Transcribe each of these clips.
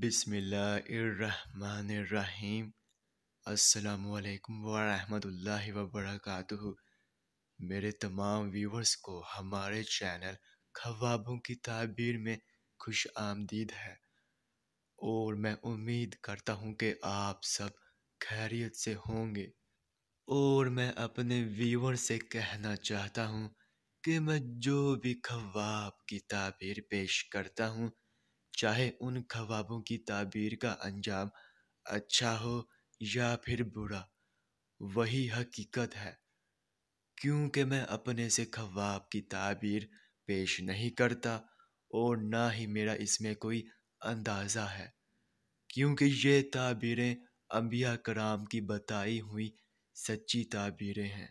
بسم اللہ الرحمن الرحیم۔ السلام علیکم ورحمۃ اللہ وبرکاتہ۔ میرے تمام ویورز کو ہمارے چینل خوابوں کی تعبیر میں خوش آمدید ہے، اور میں امید کرتا ہوں کہ آپ سب خیریت سے ہوں گے۔ اور میں اپنے ویور سے کہنا چاہتا ہوں کہ میں جو بھی خواب کی تعبیر پیش کرتا ہوں، چاہے ان خوابوں کی تعبیر کا انجام اچھا ہو یا پھر برا، وہی حقیقت ہے، کیونکہ میں اپنے سے خواب کی تعبیر پیش نہیں کرتا، اور نہ ہی میرا اس میں کوئی اندازہ ہے، کیونکہ یہ تعبیریں انبیاء کرام کی بتائی ہوئی سچی تعبیریں ہیں۔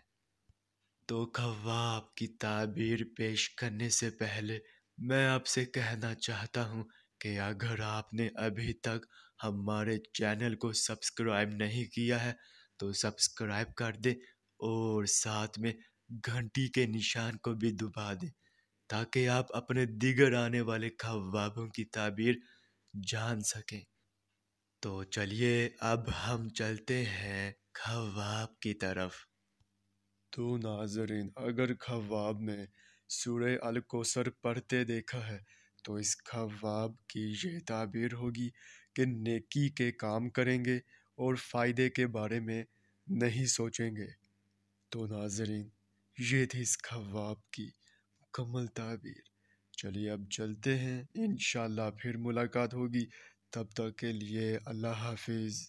تو خواب کی تعبیر پیش کرنے سے پہلے میں آپ سے کہنا چاہتا ہوں کہ اگر آپ نے ابھی تک ہمارے چینل کو سبسکرائب نہیں کیا ہے تو سبسکرائب کر دیں، اور ساتھ میں گھنٹی کے نشان کو بھی دبا دیں، تاکہ آپ اپنے دیگر آنے والے خوابوں کی تعبیر جان سکیں۔ تو چلیے اب ہم چلتے ہیں خواب کی طرف۔ تو ناظرین، اگر خواب میں سورہ الکوثر پڑھتے دیکھا ہے تو اس خواب کی یہ تعبیر ہوگی کہ نیکی کے کام کریں گے اور فائدے کے بارے میں نہیں سوچیں گے۔ تو ناظرین، یہ تھی اس خواب کی مکمل تعبیر۔ چلیے اب چلتے ہیں، انشاءاللہ پھر ملاقات ہوگی، تب تک کے لیے اللہ حافظ۔